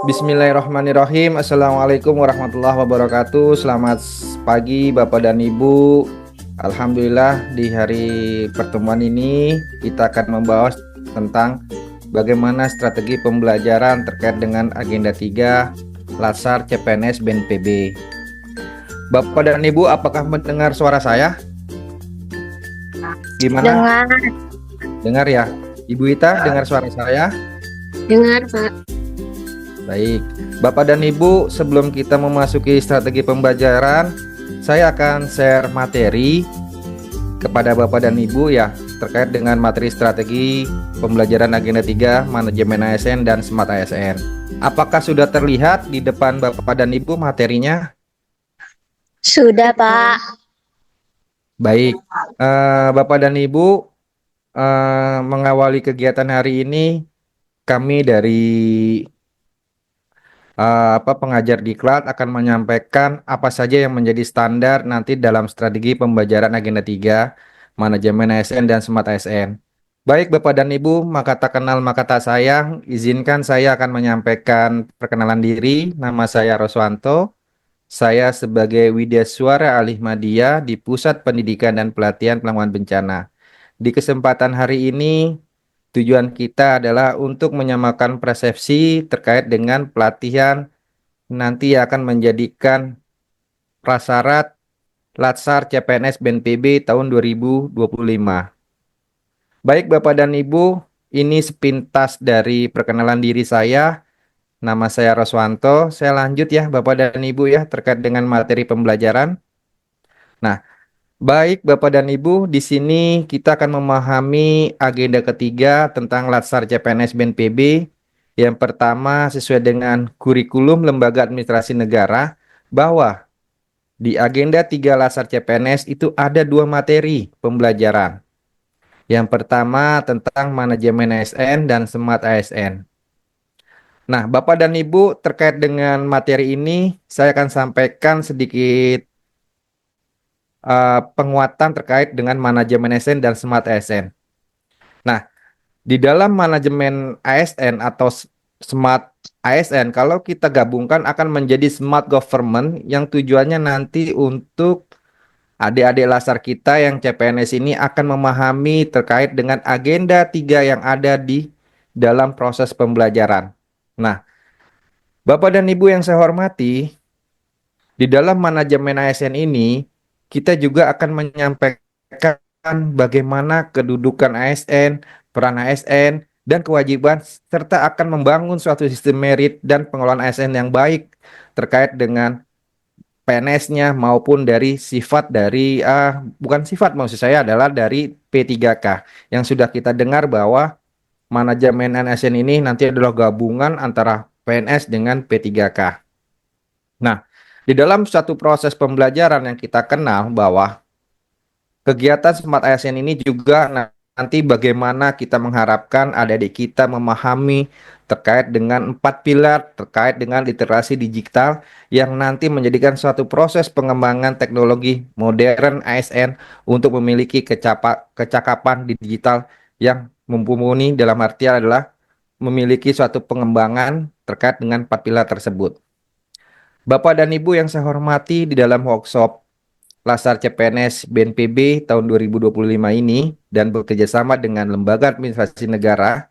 Bismillahirrahmanirrahim. Assalamualaikum warahmatullahi wabarakatuh. Selamat pagi Bapak dan Ibu. Alhamdulillah di hari pertemuan ini kita akan membahas tentang bagaimana strategi pembelajaran terkait dengan agenda 3 Latsar CPNS BNPB. Bapak dan Ibu, apakah mendengar suara saya? Gimana? Dengar, Dengar ya? Ibu Ita dengar suara saya? dengar Pak. Baik, Bapak dan Ibu, sebelum kita memasuki strategi pembelajaran, saya akan share materi kepada Bapak dan Ibu ya, terkait dengan materi strategi pembelajaran agenda 3 manajemen ASN dan Smart ASN. Apakah sudah terlihat di depan Bapak dan Ibu materinya? Sudah Pak. Baik, Bapak dan Ibu, mengawali kegiatan hari ini, kami dari pengajar diklat akan menyampaikan apa saja yang menjadi standar nanti dalam strategi pembelajaran agenda 3 manajemen ASN dan Smart ASN. Baik Bapak dan Ibu, maka tak kenal maka tak sayang, izinkan saya akan menyampaikan perkenalan diri. Nama saya Roswanto. Saya sebagai Widyaswara Alih Madya di Pusat Pendidikan dan Pelatihan Penanggulangan Bencana. Di kesempatan hari ini, tujuan kita adalah untuk menyamakan persepsi terkait dengan pelatihan nanti akan menjadikan prasyarat Latsar CPNS BNPB tahun 2025. Baik Bapak dan Ibu, ini sepintas dari perkenalan diri saya. Nama saya Roswanto. Saya lanjut ya Bapak dan Ibu ya terkait dengan materi pembelajaran. Nah, baik Bapak dan Ibu, di sini kita akan memahami agenda ketiga tentang Latsar CPNS BNPB. Yang pertama, sesuai dengan kurikulum Lembaga Administrasi Negara, bahwa di agenda 3 Latsar CPNS itu ada dua materi pembelajaran. Yang pertama tentang manajemen ASN dan Smart ASN. Nah, Bapak dan Ibu, terkait dengan materi ini, saya akan sampaikan sedikit penguatan terkait dengan manajemen ASN dan Smart ASN. Nah, di dalam manajemen ASN atau Smart ASN, kalau kita gabungkan akan menjadi Smart Government yang tujuannya nanti untuk adik-adik Latsar kita yang CPNS ini akan memahami terkait dengan agenda 3 yang ada di dalam proses pembelajaran. Nah, Bapak dan Ibu yang saya hormati, di dalam manajemen ASN ini, kita juga akan menyampaikan bagaimana kedudukan ASN, peran ASN, dan kewajiban, serta akan membangun suatu sistem merit dan pengelolaan ASN yang baik terkait dengan PNS-nya maupun dari sifat dari bukan sifat, maksud saya adalah dari P3K yang sudah kita dengar bahwa manajemen ASN ini nanti adalah gabungan antara PNS dengan P3K. Nah, di dalam satu proses pembelajaran yang kita kenal bahwa kegiatan Smart ASN ini juga nanti bagaimana kita mengharapkan adik-adik kita memahami terkait dengan 4 pilar terkait dengan literasi digital yang nanti menjadikan suatu proses pengembangan teknologi modern ASN untuk memiliki kecakapan di digital yang mumpuni, dalam artian adalah memiliki suatu pengembangan terkait dengan 4 pilar tersebut. Bapak dan Ibu yang saya hormati, di dalam workshop Latsar CPNS BNPB tahun 2025 ini dan bekerjasama dengan Lembaga Administrasi Negara,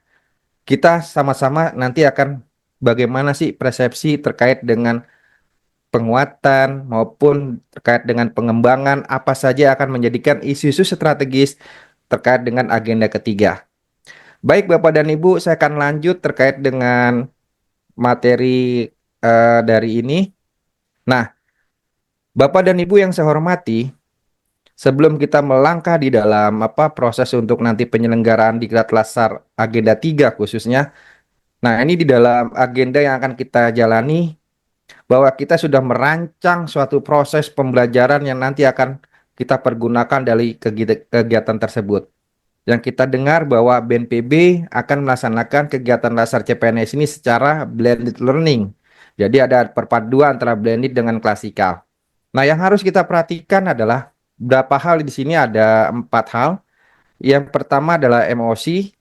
kita sama-sama nanti akan bagaimana sih persepsi terkait dengan penguatan maupun terkait dengan pengembangan apa saja akan menjadikan isu-isu strategis terkait dengan agenda ketiga. Baik Bapak dan Ibu, saya akan lanjut terkait dengan materi dari ini. Nah, Bapak dan Ibu yang saya hormati, sebelum kita melangkah di dalam proses untuk nanti penyelenggaraan Diklat Latsar agenda 3 khususnya. Nah, ini di dalam agenda yang akan kita jalani bahwa kita sudah merancang suatu proses pembelajaran yang nanti akan kita pergunakan dari kegiatan tersebut. Yang kita dengar bahwa BNPB akan melaksanakan kegiatan Latsar CPNS ini secara blended learning. Jadi ada perpaduan antara blended dengan klasikal. Nah, yang harus kita perhatikan adalah berapa hal di sini, ada 4 hal. Yang pertama adalah emosi,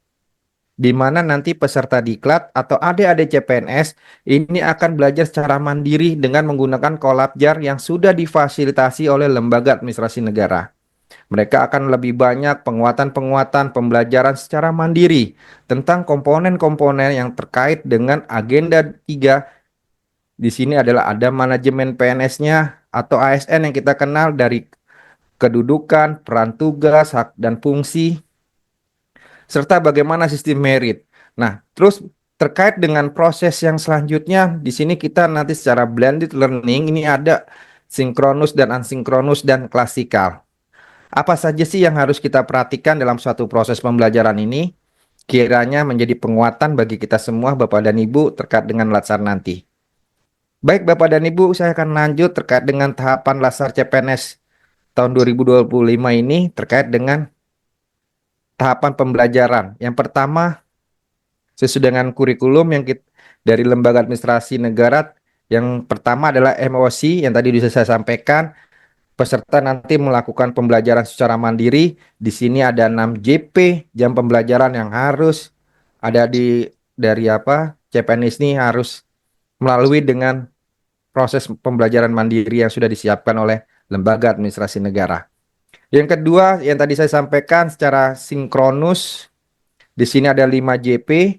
di mana nanti peserta diklat atau adik-adik CPNS ini akan belajar secara mandiri dengan menggunakan Kolabjar yang sudah difasilitasi oleh Lembaga Administrasi Negara. Mereka akan lebih banyak penguatan-penguatan pembelajaran secara mandiri tentang komponen-komponen yang terkait dengan agenda 3. Di sini adalah ada manajemen PNS-nya atau ASN yang kita kenal dari kedudukan, peran tugas, hak dan fungsi, serta bagaimana sistem merit. Nah, terus terkait dengan proses yang selanjutnya, di sini kita nanti secara blended learning ini ada sinkronus dan asinkronus dan klasikal. Apa saja sih yang harus kita perhatikan dalam suatu proses pembelajaran ini? Kiranya menjadi penguatan bagi kita semua, Bapak dan Ibu, terkait dengan Latsar nanti. Baik, Bapak dan Ibu, saya akan lanjut terkait dengan tahapan Latsar CPNS tahun 2025 ini terkait dengan tahapan pembelajaran. Yang pertama, sesuai dengan kurikulum yang dari Lembaga Administrasi Negara, yang pertama adalah MOC yang tadi bisa saya sampaikan. Peserta nanti melakukan pembelajaran secara mandiri. Di sini ada 6 JP, jam pembelajaran yang harus ada dari CPNS ini harus melalui dengan proses pembelajaran mandiri yang sudah disiapkan oleh Lembaga Administrasi Negara. Yang kedua, yang tadi saya sampaikan secara sinkronus, di sini ada 5 JP.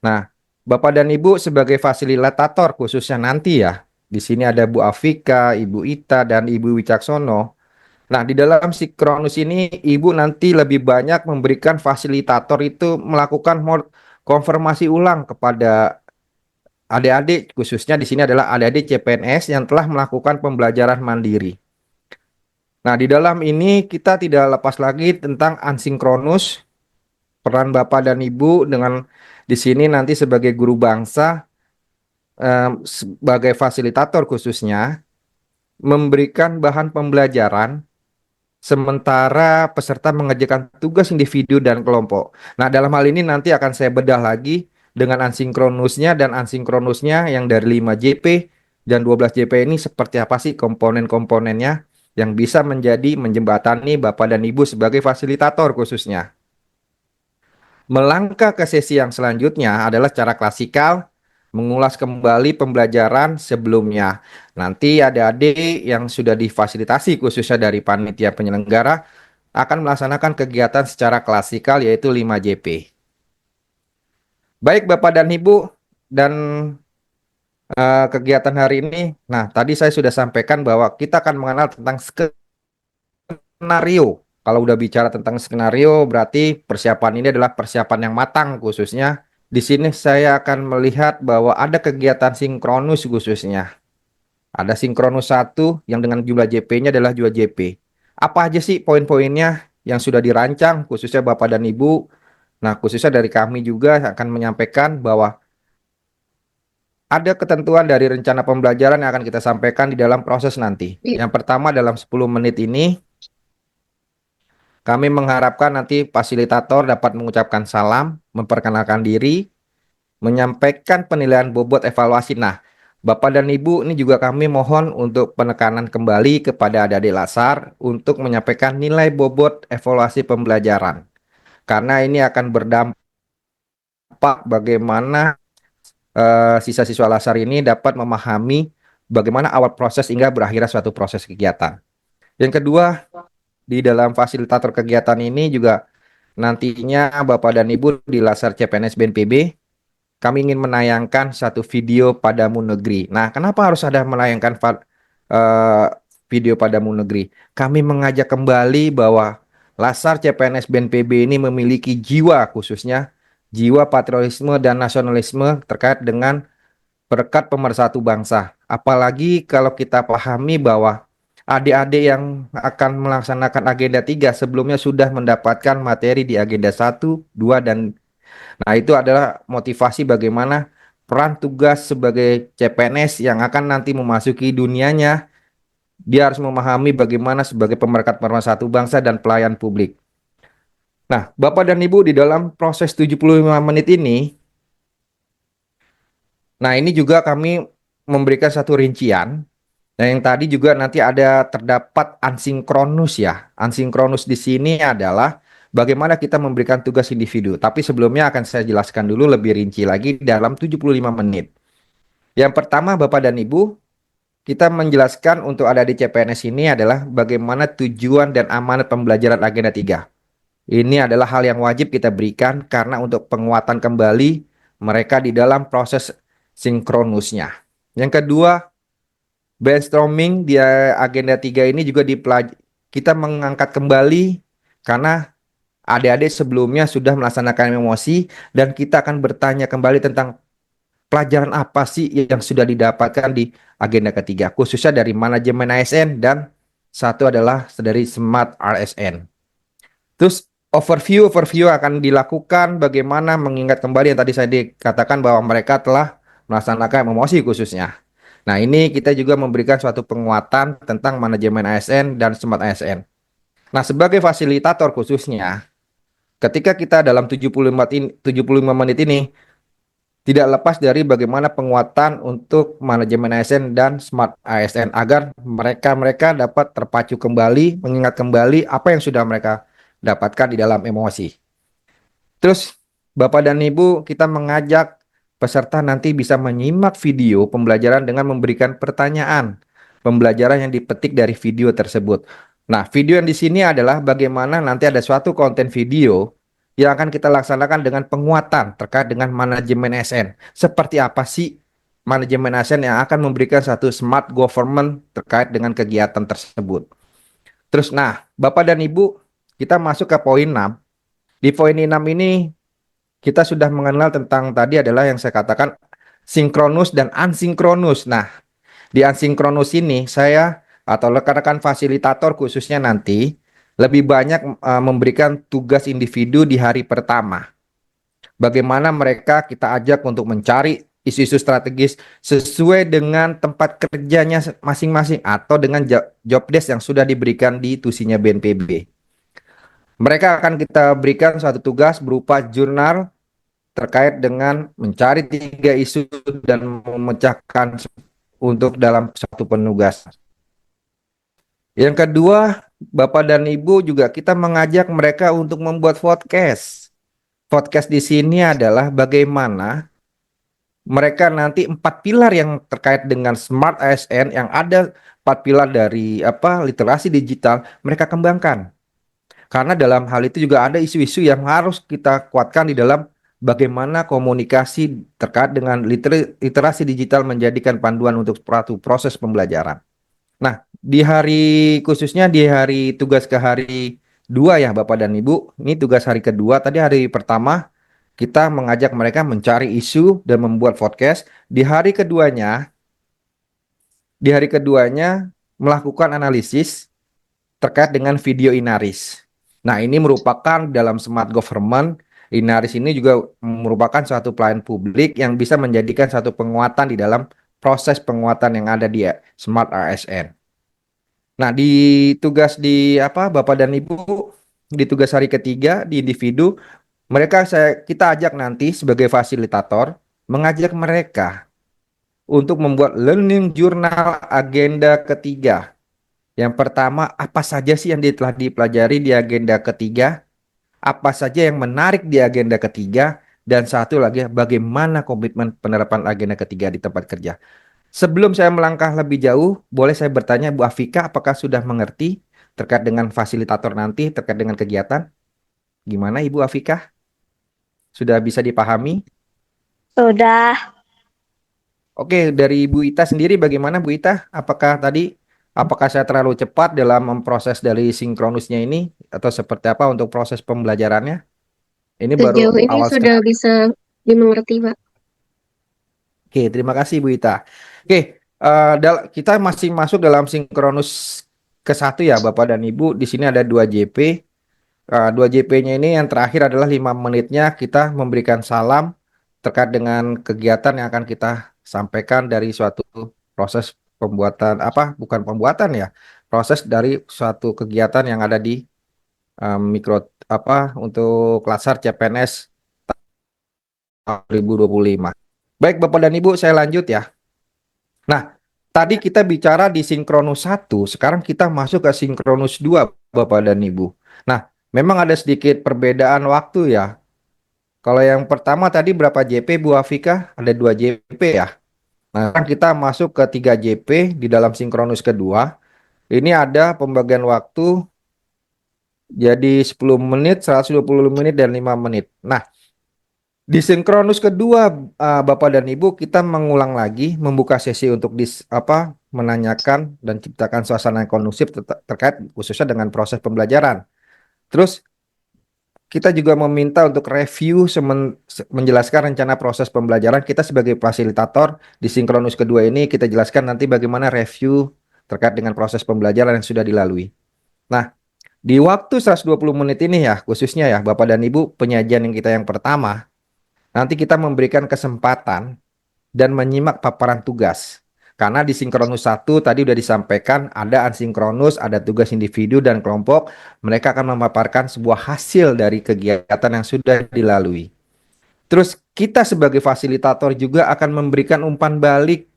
Nah, Bapak dan Ibu sebagai fasilitator khususnya nanti ya, di sini ada Bu Afika, Ibu Ita, dan Ibu Wicaksono. Nah, di dalam sinkronus ini, Ibu nanti lebih banyak memberikan fasilitator itu melakukan konfirmasi ulang kepada adik-adik, khususnya di sini adalah adik-adik CPNS yang telah melakukan pembelajaran mandiri. Nah, di dalam ini kita tidak lepas lagi tentang asinkronus, peran Bapak dan Ibu dengan di sini nanti sebagai guru bangsa, sebagai fasilitator khususnya, memberikan bahan pembelajaran sementara peserta mengerjakan tugas individu dan kelompok. Nah, dalam hal ini nanti akan saya bedah lagi dengan asinkronusnya dan asinkronusnya yang dari 5 JP dan 12 JP ini seperti apa sih komponen-komponennya yang bisa menjembatani Bapak dan Ibu sebagai fasilitator khususnya. Melangkah ke sesi yang selanjutnya adalah secara klasikal, mengulas kembali pembelajaran sebelumnya. Nanti adik-adik yang sudah difasilitasi khususnya dari panitia penyelenggara akan melaksanakan kegiatan secara klasikal yaitu 5 JP. Baik Bapak dan Ibu, dan kegiatan hari ini, nah tadi saya sudah sampaikan bahwa kita akan mengenal tentang skenario. Kalau udah bicara tentang skenario, berarti persiapan ini adalah persiapan yang matang khususnya. Di sini saya akan melihat bahwa ada kegiatan sinkronus khususnya. Ada sinkronus 1 yang dengan jumlah JP-nya adalah 2 JP. Apa aja sih poin-poinnya yang sudah dirancang khususnya Bapak dan Ibu? Nah, khususnya dari kami juga akan menyampaikan bahwa ada ketentuan dari rencana pembelajaran yang akan kita sampaikan di dalam proses nanti. Yang pertama dalam 10 menit ini, kami mengharapkan nanti fasilitator dapat mengucapkan salam, memperkenalkan diri, menyampaikan penilaian bobot evaluasi. Nah, Bapak dan Ibu ini juga kami mohon untuk penekanan kembali kepada adik-adik Latsar untuk menyampaikan nilai bobot evaluasi pembelajaran. Karena ini akan berdampak bagaimana siswa-siswa Latsar ini dapat memahami bagaimana awal proses hingga berakhirnya suatu proses kegiatan. Yang kedua, di dalam fasilitator kegiatan ini juga nantinya Bapak dan Ibu di Latsar CPNS BNPB, kami ingin menayangkan satu video Padamu Negeri. Nah, kenapa harus ada menayangkan video Padamu Negeri? Kami mengajak kembali bahwa Latsar CPNS BNPB ini memiliki jiwa khususnya, jiwa patriotisme dan nasionalisme terkait dengan berkat pemersatu bangsa. Apalagi kalau kita pahami bahwa adik-adik yang akan melaksanakan agenda 3 sebelumnya sudah mendapatkan materi di agenda 1, 2, dan nah itu adalah motivasi bagaimana peran tugas sebagai CPNS yang akan nanti memasuki dunianya. Dia harus memahami bagaimana sebagai pemerekat pemersatu bangsa dan pelayan publik. Nah, Bapak dan Ibu di dalam proses 75 menit ini, nah ini juga kami memberikan satu rincian. Nah, yang tadi juga nanti ada terdapat asinkronus ya. Asinkronus di sini adalah bagaimana kita memberikan tugas individu. Tapi sebelumnya akan saya jelaskan dulu lebih rinci lagi dalam 75 menit. Yang pertama, Bapak dan Ibu, kita menjelaskan untuk ada di CPNS ini adalah bagaimana tujuan dan amanat pembelajaran agenda 3. Ini adalah hal yang wajib kita berikan karena untuk penguatan kembali mereka di dalam proses sinkronusnya. Yang kedua, brainstorming di agenda 3 ini juga kita mengangkat kembali karena adik-adik sebelumnya sudah melaksanakan emosi dan kita akan bertanya kembali tentang pelajaran apa sih yang sudah didapatkan di agenda ketiga, khususnya dari manajemen ASN dan satu adalah dari Smart ASN. Terus overview akan dilakukan bagaimana mengingat kembali yang tadi saya dikatakan bahwa mereka telah melaksanakan emosi khususnya. Nah, ini kita juga memberikan suatu penguatan tentang manajemen ASN dan Smart ASN. Nah, sebagai fasilitator khususnya, ketika kita dalam 75 menit ini tidak lepas dari bagaimana penguatan untuk manajemen ASN dan Smart ASN agar mereka dapat terpacu kembali, mengingat kembali apa yang sudah mereka dapatkan di dalam emosi. Terus Bapak dan Ibu, kita mengajak peserta nanti bisa menyimak video pembelajaran dengan memberikan pertanyaan pembelajaran yang dipetik dari video tersebut. Nah, video yang di sini adalah bagaimana nanti ada suatu konten video yang akan kita laksanakan dengan penguatan terkait dengan manajemen ASN. Seperti apa sih manajemen ASN yang akan memberikan satu smart government terkait dengan kegiatan tersebut. Terus, nah, Bapak dan Ibu, kita masuk ke poin 6. Di poin 6 ini kita sudah mengenal tentang tadi adalah yang saya katakan sinkronus dan asinkronus. Nah, di asinkronus ini saya atau rekan-rekan fasilitator khususnya nanti lebih banyak memberikan tugas individu di hari pertama. Bagaimana mereka kita ajak untuk mencari isu-isu strategis sesuai dengan tempat kerjanya masing-masing atau dengan job desk yang sudah diberikan di tusinya BNPB. Mereka akan kita berikan suatu tugas berupa jurnal terkait dengan mencari 3 isu dan memecahkan untuk dalam satu penugasan. Yang kedua, Bapak dan Ibu juga kita mengajak mereka untuk membuat podcast. Podcast di sini adalah bagaimana mereka nanti 4 pilar yang terkait dengan Smart ASN yang ada 4 pilar dari literasi digital mereka kembangkan. Karena dalam hal itu juga ada isu-isu yang harus kita kuatkan di dalam bagaimana komunikasi terkait dengan literasi digital menjadikan panduan untuk suatu proses pembelajaran. Nah, di hari khususnya di hari tugas ke hari 2 ya Bapak dan Ibu, ini tugas hari kedua. Tadi hari pertama kita mengajak mereka mencari isu dan membuat podcast. Di hari keduanya melakukan analisis terkait dengan video Inaris. Nah, ini merupakan dalam Smart Government, Inaris ini juga merupakan suatu pelayan publik yang bisa menjadikan satu penguatan di dalam proses penguatan yang ada di Smart ASN. Nah, Bapak dan Ibu, di tugas hari ketiga di individu, kita ajak nanti sebagai fasilitator mengajak mereka untuk membuat learning journal agenda ketiga. Yang pertama, apa saja sih yang telah dipelajari di agenda ketiga? Apa saja yang menarik di agenda ketiga? Dan satu lagi, bagaimana komitmen penerapan agenda ketiga di tempat kerja? Sebelum saya melangkah lebih jauh, boleh saya bertanya Bu Afika, apakah sudah mengerti terkait dengan fasilitator nanti, terkait dengan kegiatan? Gimana Ibu Afika? Sudah bisa dipahami? Sudah. Oke, dari Bu Ita sendiri bagaimana Bu Ita? Apakah saya terlalu cepat dalam memproses dari sinkronusnya ini atau seperti apa untuk proses pembelajarannya? Ini baru Sejauh ini awal sudah sekali. bisa dimengerti, Pak. Oke, terima kasih Bu Ita. Oke, kita masih masuk dalam sinkronus ke-1 ya Bapak dan Ibu. Di sini ada 2 JP. 2 JP-nya ini yang terakhir adalah 5 menitnya kita memberikan salam terkait dengan kegiatan yang akan kita sampaikan dari suatu proses pembuatan bukan pembuatan ya, proses dari suatu kegiatan yang ada di untuk Latsar CPNS 2025. Baik Bapak dan Ibu, saya lanjut ya. Nah, tadi kita bicara di sinkronus 1, sekarang kita masuk ke sinkronus 2 Bapak dan Ibu. Nah, memang ada sedikit perbedaan waktu ya. Kalau yang pertama tadi berapa JP Bu Afika? Ada 2 JP ya. Nah, sekarang kita masuk ke 3 JP di dalam sinkronus kedua. Ini ada pembagian waktu jadi 10 menit, 120 menit, dan 5 menit. Nah, di sinkronus kedua, Bapak dan Ibu, kita mengulang lagi, membuka sesi untuk menanyakan dan ciptakan suasana yang kondusif terkait khususnya dengan proses pembelajaran. Terus kita juga meminta untuk review menjelaskan rencana proses pembelajaran. Kita sebagai fasilitator di sinkronus kedua ini kita jelaskan nanti bagaimana review terkait dengan proses pembelajaran yang sudah dilalui. Nah, di waktu 120 menit ini ya, khususnya ya Bapak dan Ibu, penyajian yang kita yang pertama, nanti kita memberikan kesempatan dan menyimak paparan tugas. Karena di sinkronus satu tadi udah disampaikan ada asinkronus, ada tugas individu dan kelompok. Mereka akan memaparkan sebuah hasil dari kegiatan yang sudah dilalui. Terus kita sebagai fasilitator juga akan memberikan umpan balik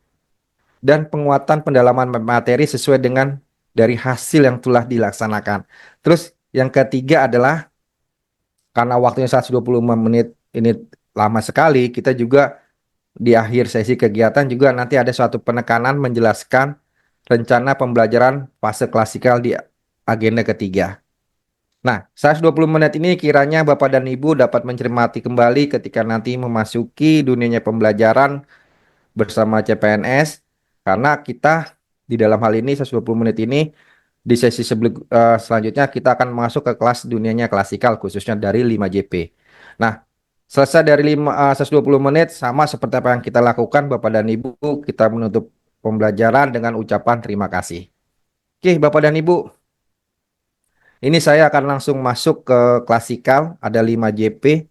dan penguatan pendalaman materi sesuai dengan dari hasil yang telah dilaksanakan. Terus yang ketiga adalah karena waktunya 125 menit ini lama sekali, kita juga di akhir sesi kegiatan juga nanti ada suatu penekanan menjelaskan rencana pembelajaran fase klasikal di agenda ketiga. Nah, 120 menit ini kiranya Bapak dan Ibu dapat mencermati kembali ketika nanti memasuki dunianya pembelajaran bersama CPNS, karena kita di dalam hal ini 120 menit ini di sesi selanjutnya kita akan masuk ke kelas dunianya klasikal khususnya dari 5JP. Nah, selesai dari 120 menit sama seperti apa yang kita lakukan Bapak dan Ibu, kita menutup pembelajaran dengan ucapan terima kasih. Oke, Bapak dan Ibu, ini saya akan langsung masuk ke klasikal, ada 5JP.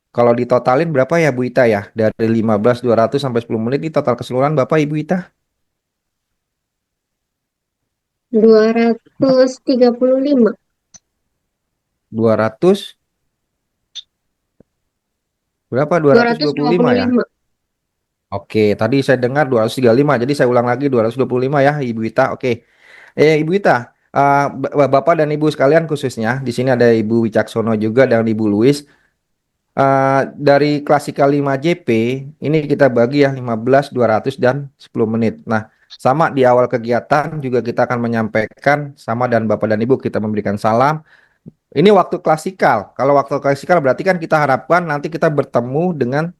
Kalau ditotalin berapa ya Bu Ita ya? Dari 15.200 sampai 10 menit ini total keseluruhan Bapak Ibu Ita? 235. 200 berapa? Dua ratus dua 225 puluh ya? lima. Oke, tadi saya dengar 235, jadi saya ulang lagi 225 ya Ibu Ita. Oke. Ibu Ita, Bapak dan Ibu sekalian khususnya, di sini ada Ibu Wicaksono juga dan Ibu Luis. Dari klasikal 5JP, ini kita bagi ya 15, 200, dan 10 menit. Nah, sama di awal kegiatan juga kita akan menyampaikan, sama dan Bapak dan Ibu kita memberikan salam. Ini waktu klasikal. Kalau waktu klasikal berarti kan kita harapkan nanti kita bertemu dengan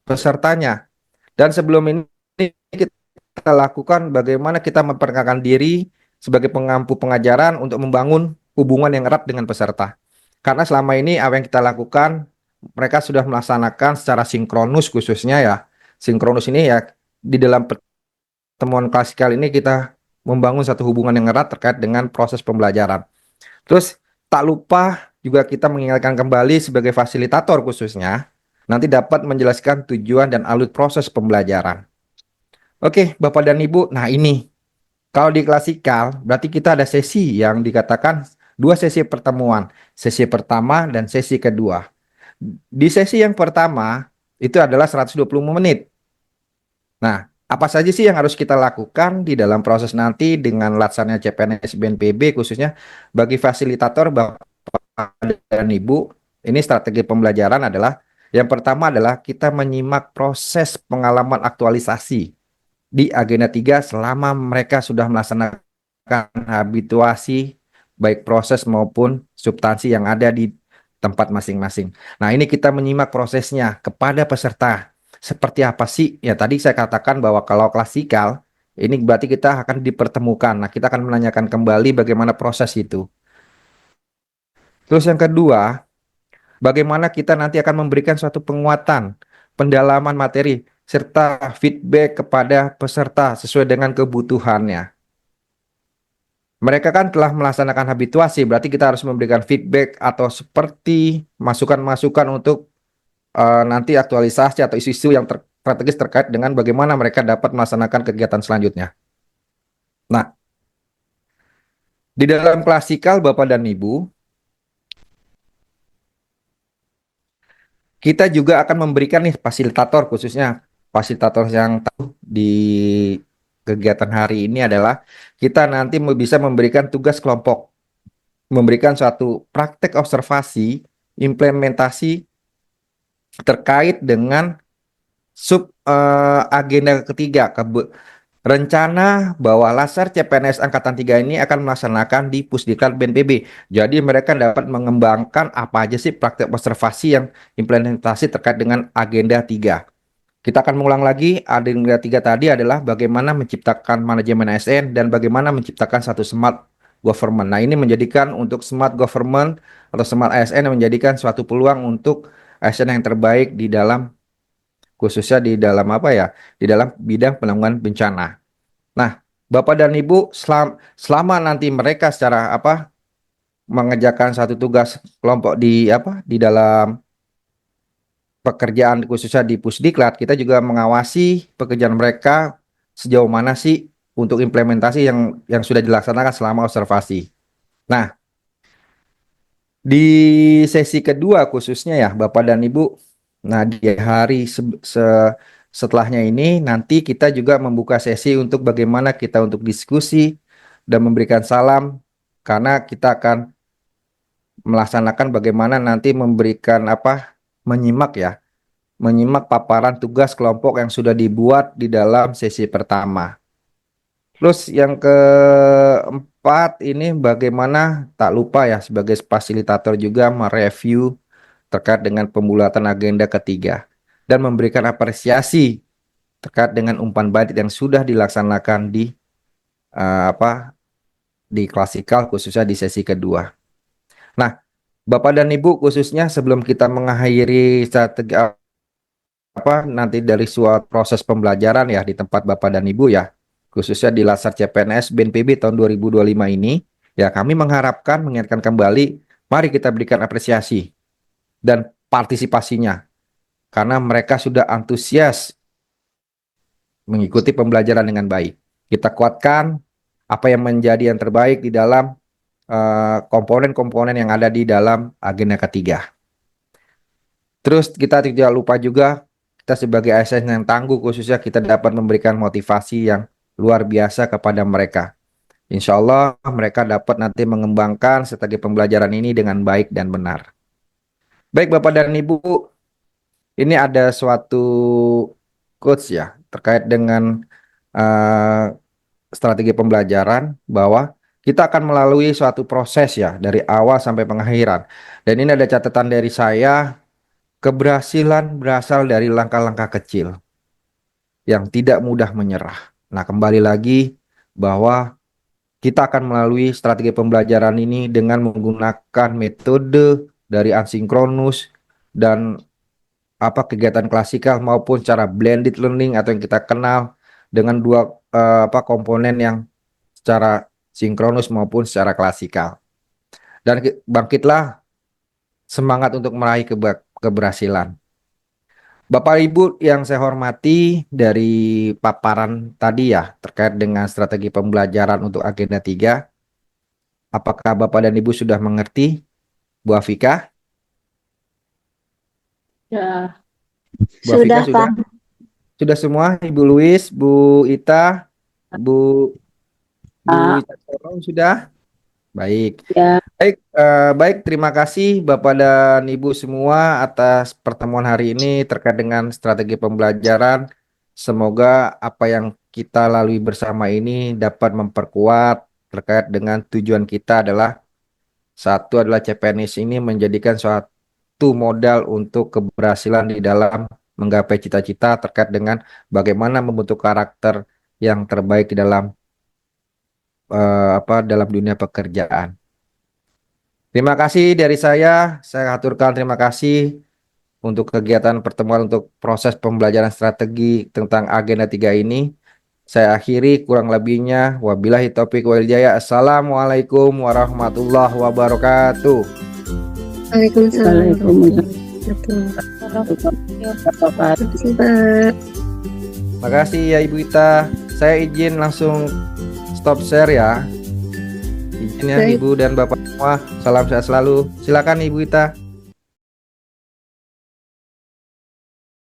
pesertanya. Dan sebelum ini kita lakukan bagaimana kita memperkenalkan diri sebagai pengampu pengajaran untuk membangun hubungan yang erat dengan peserta. Karena selama ini apa yang kita lakukan, mereka sudah melaksanakan secara sinkronus khususnya ya. Sinkronus ini ya di dalam pertemuan klasikal ini kita membangun satu hubungan yang erat terkait dengan proses pembelajaran. Terus tak lupa juga kita mengingatkan kembali sebagai fasilitator khususnya, nanti dapat menjelaskan tujuan dan alur proses pembelajaran. Oke, Bapak dan Ibu, nah ini, kalau di klasikal, berarti kita ada sesi yang dikatakan 2 sesi pertemuan. Sesi pertama dan sesi kedua. Di sesi yang pertama, itu adalah 120 menit. Nah, apa saja sih yang harus kita lakukan di dalam proses nanti dengan laksananya CPNS BNPB khususnya bagi fasilitator Bapak dan Ibu, ini strategi pembelajaran adalah yang pertama adalah kita menyimak proses pengalaman aktualisasi di agenda 3 selama mereka sudah melaksanakan habituasi baik proses maupun substansi yang ada di tempat masing-masing. Nah, ini kita menyimak prosesnya kepada peserta. Seperti apa sih? Ya, tadi saya katakan bahwa kalau klasikal, ini berarti kita akan dipertemukan. Nah, kita akan menanyakan kembali bagaimana proses itu. Terus yang kedua, bagaimana kita nanti akan memberikan suatu penguatan, pendalaman materi, serta feedback kepada peserta sesuai dengan kebutuhannya. Mereka kan telah melaksanakan habituasi, berarti kita harus memberikan feedback atau seperti masukan-masukan untuk nanti aktualisasi atau isu-isu yang strategis terkait dengan bagaimana mereka dapat melaksanakan kegiatan selanjutnya. Nah, di dalam klasikal Bapak dan Ibu, kita juga akan memberikan nih fasilitator khususnya fasilitator yang tahu di kegiatan hari ini adalah kita nanti bisa memberikan tugas kelompok. memberikan suatu praktek observasi implementasi terkait dengan agenda ketiga, rencana bahwa Laser CPNS Angkatan 3 ini akan melaksanakan di Pusdiklat BNPB. Jadi mereka dapat mengembangkan apa aja sih praktek observasi yang implementasi terkait dengan agenda 3. Kita akan mengulang lagi, agenda 3 tadi adalah bagaimana menciptakan manajemen ASN dan bagaimana menciptakan satu smart government. Nah, ini menjadikan untuk smart government atau smart ASN yang menjadikan suatu peluang untuk ASN yang terbaik di dalam, khususnya di dalam apa ya, di dalam bidang penanggulangan bencana. Nah, Bapak dan Ibu, selama nanti mereka secara apa mengerjakan satu tugas kelompok di dalam pekerjaan khususnya di Pusdiklat, kita juga mengawasi pekerjaan mereka sejauh mana sih untuk implementasi yang sudah dilaksanakan selama observasi. Nah, di sesi kedua khususnya ya Bapak dan Ibu, nah di hari setelahnya ini nanti kita juga membuka sesi untuk bagaimana kita untuk diskusi dan memberikan salam, karena kita akan melaksanakan bagaimana nanti memberikan menyimak paparan tugas kelompok yang sudah dibuat di dalam sesi pertama. Terus yang keempat ini bagaimana, tak lupa ya sebagai fasilitator juga mereview terkait dengan pembulatan agenda ketiga dan memberikan apresiasi terkait dengan umpan balik yang sudah dilaksanakan di klasikal khususnya di sesi kedua. Nah, Bapak dan Ibu, khususnya sebelum kita mengakhiri strategi nanti dari suatu proses pembelajaran ya di tempat Bapak dan Ibu ya, khususnya di Laser CPNS BNPB tahun 2025 ini, ya kami mengharapkan mengingatkan kembali, mari kita berikan apresiasi dan partisipasinya, karena mereka sudah antusias mengikuti pembelajaran dengan baik. Kita kuatkan apa yang menjadi yang terbaik di dalam komponen-komponen yang ada di dalam agenda ketiga. Terus kita tidak lupa juga, kita sebagai ASN yang tangguh khususnya kita dapat memberikan motivasi yang luar biasa kepada mereka. Insya Allah mereka dapat nanti mengembangkan strategi pembelajaran ini dengan baik dan benar. Baik Bapak dan Ibu, ini ada suatu quotes ya terkait dengan strategi pembelajaran, bahwa kita akan melalui suatu proses ya dari awal sampai pengakhiran. Dan ini ada catatan dari saya, keberhasilan berasal dari langkah-langkah kecil yang tidak mudah menyerah. Nah, kembali lagi bahwa kita akan melalui strategi pembelajaran ini dengan menggunakan metode dari asinkronus dan kegiatan klasikal maupun cara blended learning atau yang kita kenal dengan dua komponen yang secara sinkronus maupun secara klasikal. Dan bangkitlah semangat untuk meraih keberhasilan. Bapak Ibu yang saya hormati, dari paparan tadi ya terkait dengan strategi pembelajaran untuk agenda 3, apakah Bapak dan Ibu sudah mengerti? Bu Afika? Ya. Bu Afika sudah? Sudah semua? Ibu Luis, Bu Ita, Bu Ita sudah? Baik. Ya. Baik, terima kasih Bapak dan Ibu semua atas pertemuan hari ini terkait dengan strategi pembelajaran. Semoga apa yang kita lalui bersama ini dapat memperkuat terkait dengan tujuan kita adalah, satu adalah CPNS ini menjadikan suatu modal untuk keberhasilan di dalam menggapai cita-cita terkait dengan bagaimana membentuk karakter yang terbaik di dalam dalam dunia pekerjaan. Terima kasih dari saya aturkan terima kasih untuk kegiatan pertemuan untuk proses pembelajaran strategi tentang agenda 3 ini. Saya akhiri, kurang lebihnya wabillahi taufiq wal hidayah. Assalamualaikum warahmatullahi wabarakatuh. Waalaikumsalam. Terima kasih ya Ibu Ita. Saya izin langsung stop share ya. Izin ya Ibu dan Bapak semua. Salam sehat selalu. Silakan Ibu Ita.